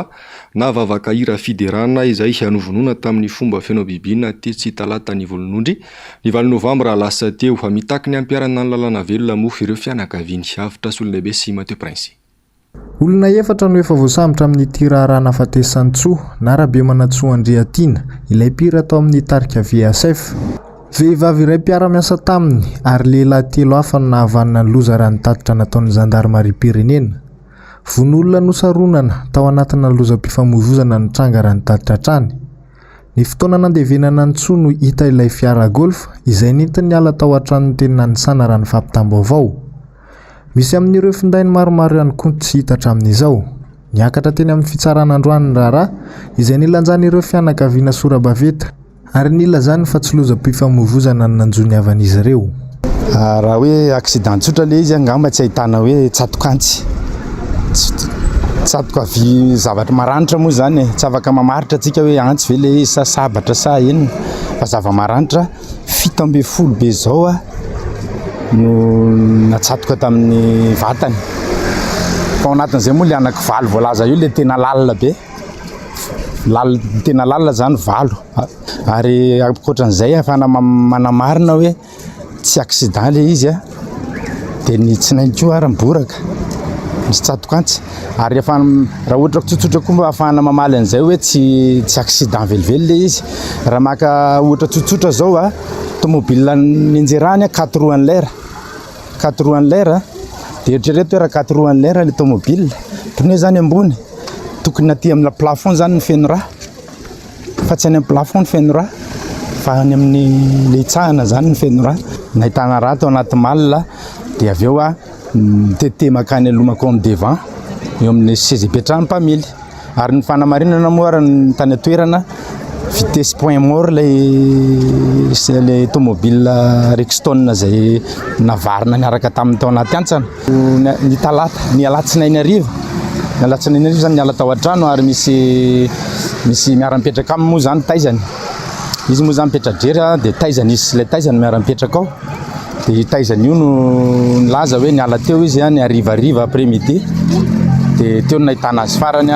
na vavaka hira fiderana izay hanovonoana tamin'ny fomba feno bibina tetsy talata ny volonondry ny 20 novambra lasa teo fa mitaky ny ampiarana ny lalàna velona moa ireo fianakaviany avitra solon'lehibe sy Mateo Prince. Olona 4 no efa voasambotra amin'ny tirarana fatesan'ny Tsoho na Rabe Manatsoa Andriatina ilay mpira tao amin'ny tarika VSF. Vehivavy iray mpiara-miasa taminy ary lehilahy 3 hafa no nahavanana ny loza raha ny tatitra nataon'ny zandarmariam-pirenena. Von'olona nosaronana tao anatina lozam-pifamoivoizana ny tranga raha ny tatitra trany. Ny fotoana nandevenana ny Tsoho no hita ilay fiara golf izay nentiny ala tao an-tranony teny Nanisana raha ny fampitam-baovao. Misy amin'ireo findainy maromaro ihany koa tsy hita hatramin'izao. Niakatra teny amin'ny fitsarana Androany ny raharaha izay nilanjan'ireo fianakaviana sora-baventy ary nilazany fa tsy lozam-pifamoivoizana ny nanjony avan'izy ireo. Raha hoe accident tsotra le izy angamba tsy ahitana hoe tsatokantsy. Tsatoka zavatra maranitra moa zany tsy afaka mamaritra antsika hoe antsy ve le izy sa sabatra sa inona fa zava-maranitra 70 be zao no natsatoka tamin'ny vatany. Fa ao anatin'izay moa le anaky 9 voalaza io le tena lalina be. Tena lalina zany 9 ary ankoatran'izay afana manamarina hoe tsy accident le izy dia ny tsinainko ary miboraka misy tsatokantsy ary raha ohatra tsotsotra koa mba afahana mamaly an'izay hoe tsy accident velively le izy. Raha maka ohatra tsotsotra zao tomobile ninjerany 4 roues en l'air 4 roues en l'air dia eritrereto raha 4 roues en l'air le tomobile pneu zany ambony tokony aty amin'ny plafond zany ny feno raha fa tsy any amin'ny plafond ny feno raha fa any amin'ny le hitsahana zany ny feno raha. Nahitana raha tao anaty malina dia avy eo mitete makany aloha comme devant eo amin'ny seza ipetrahan'ny mpamily ary ny fanamarinana moa raha ny tany atoerana vitesse point mort le tomobile Rexton zay navarina niaraka tamin'ny tao anaty antsana ny talata ny alatsinainy ariva. Ny alatsinainy ariva zany niala tao an-trano ary misy miara-mipetraka aminy moa zany taizany. Izy moa zany mipetra-drery dia taizany izy sy ilay taizany miara-mipetraka ao. Dia taizany io no nilaza hoe niala teo izy ny arivariva après midi dia teo no nahitana azy farany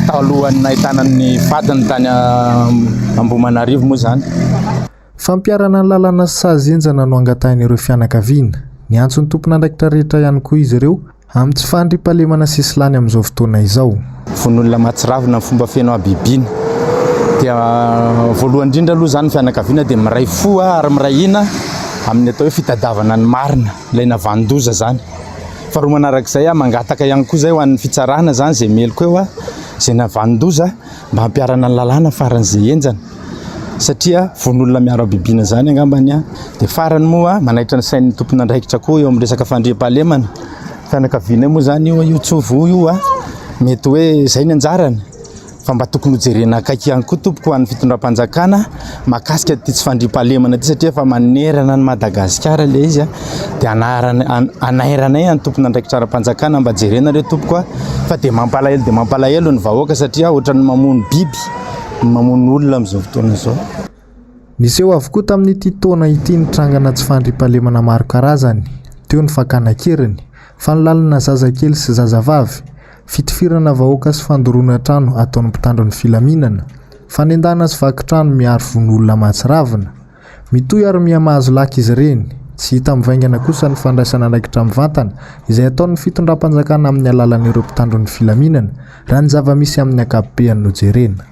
talohany nahitana ny fadiny tany Ambohimanarivo moa zany. Fampiarana ny lalàna sazenjana no angatahin'ireo fianakaviana. Ny antson'ny tompon'andraikitra rehetra ihany koa izy ireo amin'ny tsy fandriam-pahalemana sisilany amin'izao fotoana izao. Fon'olona matsiravina ny fomba feno abibiana dia voalohany indrindra aloha zany fianakaviana dia miray fo ary miray ina amin'ny atao hoe fitadiavana ny marina ilay navandoza zany. Fa roa manarak'izay mangataka ihany koa zay ho an'ny fitsarana zany zay meliko eo zay navandoza mba hampiarana ny lalàna faran'izay enjana satria von'olona miaro abibiana zany angambany dia farany moa manaitra ny sain'ny tompon'andraikitra koa eo amin'ny resaka fandriam-pahalemana. Fianakaviana moa zany io tsovo io mety hoe zay ny anjarany fa mba tokony hojerena akaiky ihany koa tompoko ho an'ny fitondram-panjakana mahakasika ty tsy fandriam-pahalemana ty satria fa manerana ny Madagasikara le izy dia anairanay any tompon'andraikitra ara-panjakana mba jerena reo tompoko fa dia mampalahelo ny vahoaka satria ohatrany mamono biby mamono olona amin'izao fotoana izao. Niseho avokoa tamin'ity taona ity ny trangana tsy fandriam-pahalemana maro karazany teo ny fakana-keriny fa nilalina zazakely sy zazavavy fitifirana vahoaka sy fandoroana trano ataon'ny mpitandro ny filaminana fanendana sy vakitrano miaro von'olona matsiravina mitoy ary miamahazo laka izy ireny. Tsy hita mivaingana kosa ny fandraisana andraikitra mivantana izay ataon'ny fitondram-panjakana amin'ny alalan'ireo mpitandro ny filaminana raha ny zava-misy amin'ny ankapobeny nojerena.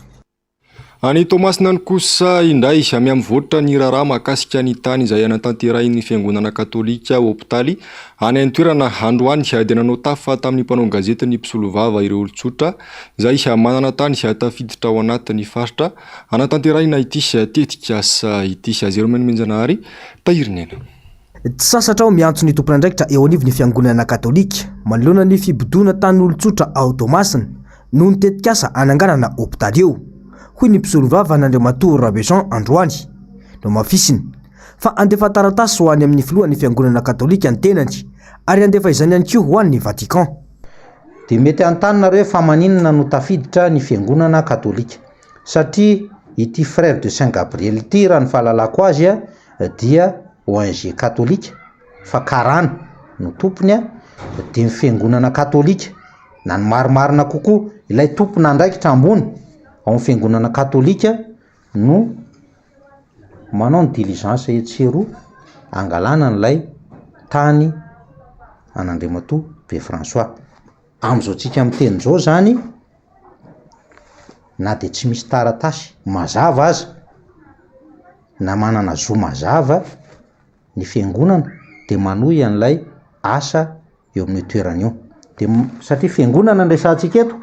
Any Tomasina ny kosa indray miamivoatra ny raharaha mahakasika ny tany izay anatanterahiny fiangonana katolika hopitaly any amin'ny toerana Androany dia nanao tafa tamin'ny mpanao gazety ny mpisolovava ireo olon-tsotra izay manana tany tafiditra ao anatin'ny faritra anatanterahina ity tetika sa ity Zeromenmenjanahary tahirinena. Tsy sasatra ao miantso ny tompon'andraikitra eo anivon'ny fiangonana katolika manoloana ny fibodona tany olon-tsotra ao Tomasina no nitetikasa ananganana hopitaly eo. Hoy ny mpisolovava n'Andriamatoa Rabe Jean Androany no mafisiny fa andefa taratasy ho any amin'ny filohan'ny fiangonana katolika ny tenany ary andefa izany ihany koa ho an'ny Vatican. Dia mety antanonareo fa maninona no tafiditra ny fiangonana katolika satria ity frère de Saint Gabriel ity raha ny fahalalako azy dia ONG katolika fa karana no tompony dia ny fiangonana katolika na ny marimarina kokoa ilay tompona ndraikitra ambony ao amin'ny fiangonana katolika no manao ny diligence etsero angalana n'ilay tany an'Andriamatoa be François. Am'izao tsika miteny zao zany na dia tsy misy taratasy mazava aza na manana zo mazava ny fiangonana dia manohy an'ilay asa eo amin'ny toerana io. Dia satria fiangonana ndraisantsika eto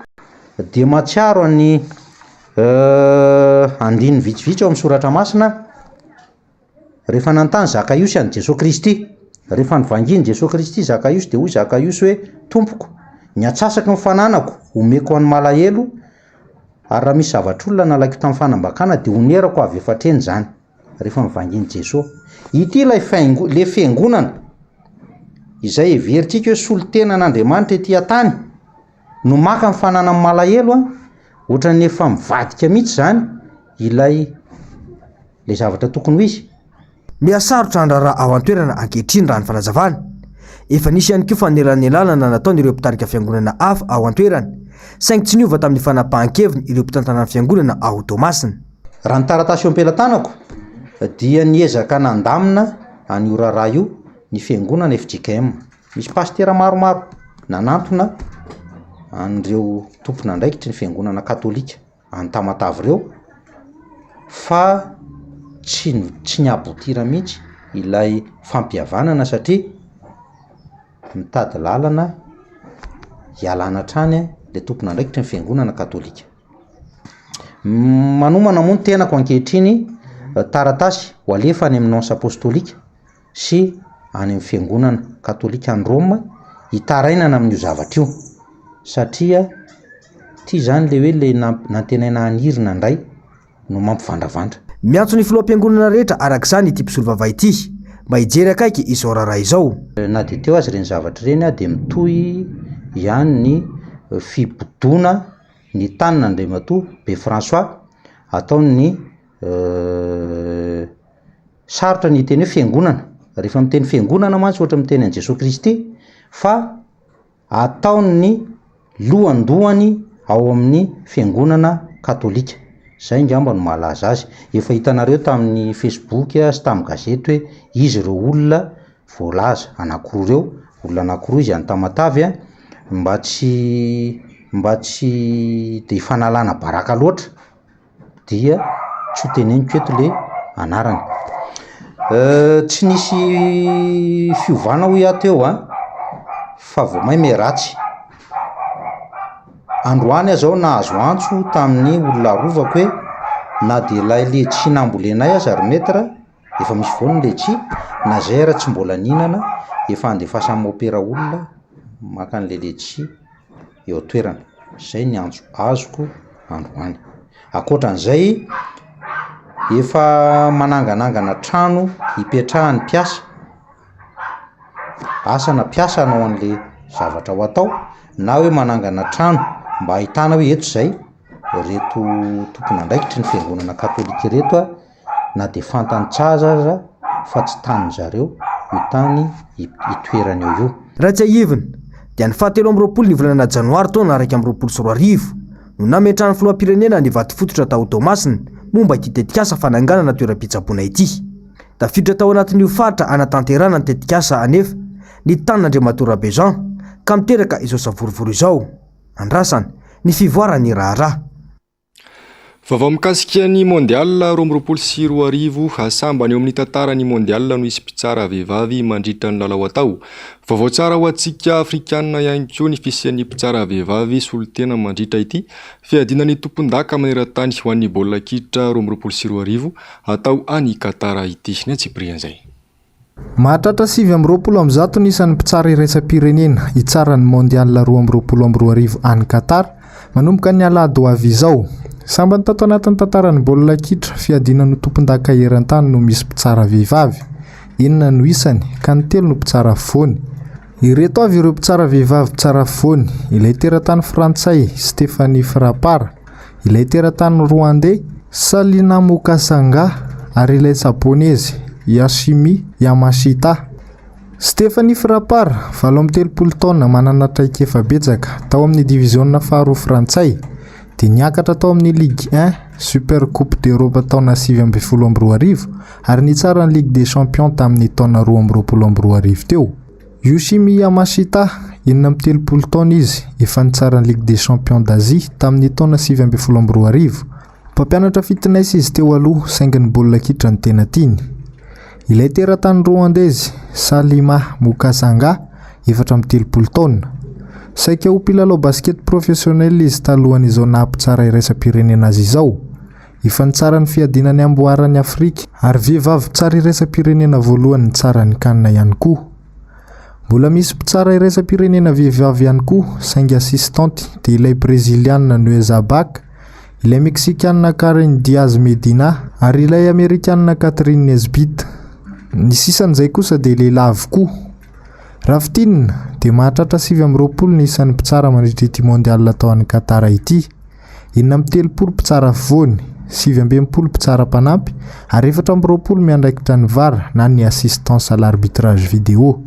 dia matsiaro any andiny vitsivitsy ao amin'ny soratra masina rehefa nantany Zakaiosy any Jesosy Kristy, rehefa nivanginy Jesosy Kristy Zakaiosy dia hoy Zakaiosy hoe tompoko ny atsasaka mifananako omeko an'ny malahelo ary raha misy zavatr'olona nalaiko tamin'ny fanambakana dia honerako avy efatreny zany rehefa mivanginy Jesosy. Ity le fiangonana izay everitsika hoe solotena an'Andriamanitra ety an-tany no maka mifanana amin'ny malahelo ohatra ny efa mivadika mihitsy zany ilay le zavatra tokony ho izy. Mihasarotra andraraha ao an-toerana ankehitriny raha ny fanazavana. Efa nisy ihany koa fanelanelana nataon'ireo mpitarika fiangonana hafa ao an-toerana saingy tsy niova tamin'ny fanapahan-keviny ireo mpitantanana fiangonana ao Tomasina. Raha ny taratasy eo am-pelantanako dia niezaka nandamina an'io raharaha io ny fiangonana FJKM. Misy pastera maromaro nanantona an'ireo tompona ndraikitry ny fiangonana katolika any Tamatavy ireo fa tsy niabotira mihitsy ilay fampihavanana satria mitady lalana hialana trany le tompona ndraikitry ny fiangonana katolika. Manomana moa ny tenako ankehitriny taratasy ho alefa any amin'ny nonce apostolika sy any amin'ny fiangonana katolika any Roma hitarainana amin'io zavatra io satria ty zany le hoe le nantenaina anirina indray no mampivandravandra. Miantso ny filoam-piangonana rehetra arak'izany ity mpisolo vavay ity mba hijery akaiky izao raharaha izao. Na dia teo azy ireny zavatra ireny dia mitohy ihany ny fibodona ny tanin'Andriamatoa be François ataony sarotra ny teny hoe fiangonana rehefa miteny fiangonana mantsy ohatra miteny an Jesosy Kristy fa ataony ny lohandohany ao amin'ny fiangonana katolika. Zay ngamba no mahalaza azy. Efa hitanareo tamin'ny Facebook sy tamin'ny gazety hoe izy ireo olona voalaza anankiroa ireo, olona anankiroa izy any Tamatavy mba tsy dia hifanalana baraka loatra dia tsy ho teneniko eto le anarany. Tsy nisy fiovana ho ato eo fa vao may meratsy. Androany zao nahazo antso tamin'ny olona rovako hoe na dia ilay ledsi nambolenay azy ary metra efa misy voany ledsi na zay ara tsy mbola ninana efa andefasan'ny opera olona maka an'le ledsi eo toerana. Zay ny antso azoko androany. Akoatran'izay efa mananganangana trano hipetrahany mpiasa asana mpiasa anao an'le zavatra ho atao na hoe manangana trano mba ahitana hoe eto zay reto tompona ndraikitry ny fiangonana katolika reto na dia fantantsaza aza fa tsy tany zareo io tany hitoerany eo io. Raha tsy ahivina dia ny 27 ny volana janoary taona 2024 no nametrahany filoham-pirenena ny vaty fototra tao Tomasina momba ity tetikasa fananganana toeram-pitsaboana ity. Tafiditra tao anatin'io faritra anatanterana ny tetikasa anefa ny tanin'Andriamatoa Rabejean ka miteraka izao savorovory izao. Andrasana ny fivoarany raharaha. Vaovao mikasika ny mondial 2024 hasambany eo amin'ny tantarany mondial no isy mpitsara vehivavy mandritra ny lalao atao. Vaovao tsara ho antsika afrikanina ihany koa ny fisian'ny mpitsara vehivavy solotena mandritra ity fiadinan'ny tompon-daka maneran-tany ho an'ny baolina kitra 2024 atao any Katara ity. Ny Tsiprian'izay. Mahatratra 720 nisan'ny mpitsara iraisam-pirenena hitsarany mondial 2024 any Qatar manomboka ny alahady ho avy izao. Sambany tato anatin'ny tantaran'ny baolina kitra fiadinan'ny tompon-daka eran-tany no misy mpitsara vehivavy. Enina no isany ka ny 3 no mpitsara foany. Ireto avy ireo mpitsara vehivavy tsara foany: ilay teratany frantsay Stéphanie Frappard, ilay teratany rwandais Salina Mukasanga ary ilay japonaise Yashimi Yamashita. Stéphanie Frappard 23 taona, manana traika efa betsaka tao amin'ny diviziona faharoa frantsay, dia niakatra tao amin'ny Ligue 1 Super Coupe d'Europe taona 2012 ary nitsara ny Ligue des Champions tamin'ny taona 2012 teo. Yoshimi Yamashita 23 taona izy, efa nitsara ny Ligue des Champions d'Asie tamin'ny taona 2012. Mpampianatra fitness izy teo aloha saingy ny baolina kitra ny tena tiany. Ilay teratany rwandaise Salima Mukasanga 13 taona. Saika ho mpilalao basket professionnel izy talohan'izao nahampitsara iraisam-pirenena azy izao. Efa nitsara ny fiadinany amboarany Afrika ary vehivavy tsara iraisam-pirenena voalohany nitsara ny kanina ihany koa. Mbola misy mpitsara iraisam-pirenena vehivavy ihany koa saingy assistante dia ilay brésiliana Nueza Bak, ilay mexicanna Karen Diaz Medina ary ilay amerikanna Catherine Nesbitt. Ny sisan'izay kosa dia lehilahy avokoa. Rafitinina dia mahatratra 720 ny isan'ny mpitsara mandritra ity mondial tao an'ny Qatar ity. 13 mpitsara afovoany, 720 mpitsara mpanampy ary 420 miandraikitra ny VAR na ny assistance à l'arbitrage vidéo.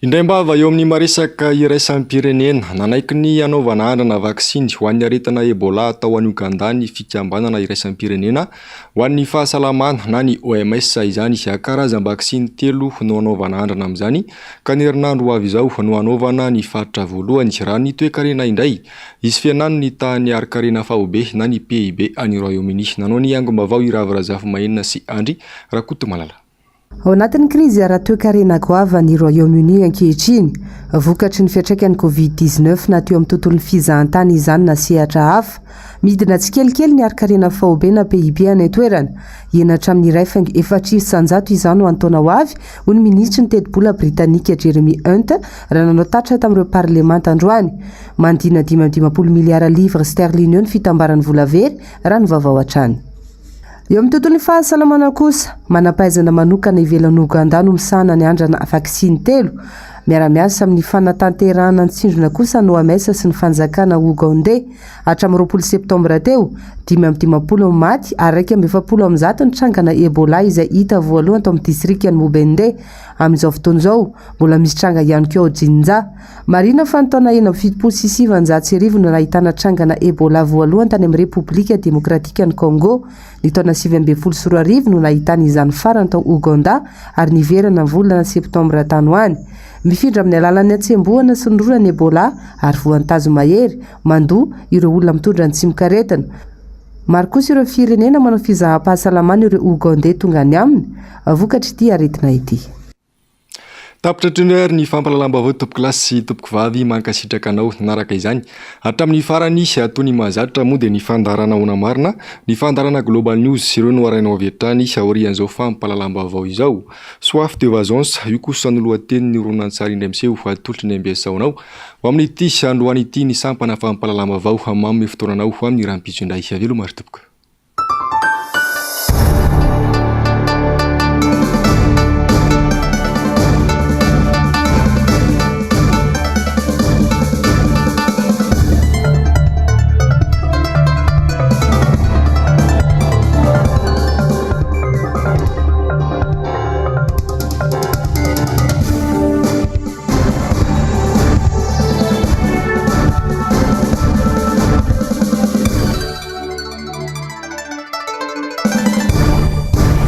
Indray-mbava eo amin'ny maresaka iraisam-pirenena, nanaiky ny anaovana andrana vaksiny ho an'ny aretina Ebola tao an'i Uganda ny fikambanana iraisam-pirenena ho an'ny fahasalamana na ny OMS izany. Karazam-baksiny 3 no anaovana andrana amin'izany ka ny herinandro avy izao no anaovana ny faritra voalohany raha ny toe-karena indray. Izy fianano ny tany ari-karena fahobe na ny PIB any Royaume-Uni. Nanao ny angom-baovao Iravirazafy Mahenina sy Andry Rakoto Malala. Ao anatin'ny krizy ara-toe-karena goava ny Royaume-Uni ankehitriny, vokatry ny fiantraikan'ny Covid-19 na teo amin'ny tontolon'ny fizahantany izany na sehatra hafa, midina tsikelikely ny ari-karena fahobe na PIB any toerana. Henatra amin'ny iray faingo 400 izany ho antaona ho avy, ho ny ministry ny teti-bola Britanika Jeremy Hunt raha nanao tatra tamin'ireo parlemanta androany. Mandina 5 miliara livre sterling eo ny fitambaran'ny vola very raha ny vaovao hatrany. Eo amin'ny tontolon'ny fahasalamana kosa, manampaizana manokana ivelan'ny Uganda no misahana ny andrana vaksiny 3. Miara-miasa amin'ny fanatanterahana ny tsindrona kosa no OMS sy ny fanjakana Ugandais. Hatramin'ny 20 septambra teo, 550 maty ary 270 ny trangana Ebola izay hita voalohany tao amin'ny distriktan'ny Mubende. Amin'izao fotoana izao, mbola misy tranga ihany koa ao Jinja. Marina fa ny taona 17 no nahitana trangana Ebola voalohany tany amin'ny Repoblika Demokratika ny Congo. Ny taona 2014 no nahitana izany farany tao Uganda ary niverana ny volana septambra tany ho any. Mifindra amin'ny alalan'ny atsembohana sy nyrorana Ebola ary voantazo mahery mandoa ireo olona mitondra ny tsimikaretina. Maro kosa ireo firenena manao fizaham-pahasalamana ireo Ugandais tonga any aminy, vokatry ity aretina ity. Tapitra trainer ny fampalalambavao tompoko lasy sy tompoko vavy mankasitraka anao naraka izany. Hatramin'ny farany atony mahazatra moa dia ny fandarana ona marina, ny fandarana Global News sy ireo no arainao avetrany aorian'izao fampalalambavao izao. Soif de Vazance, io kosa ny lohatenin'ny horonan-tsary indray miseho atolotry ny ambiasaonao. Ho amin'ity androany ity ny sampana fampalalambavao hamamy fotoananao ho amin'ny rahampitso indray. Avelo maro tompoko.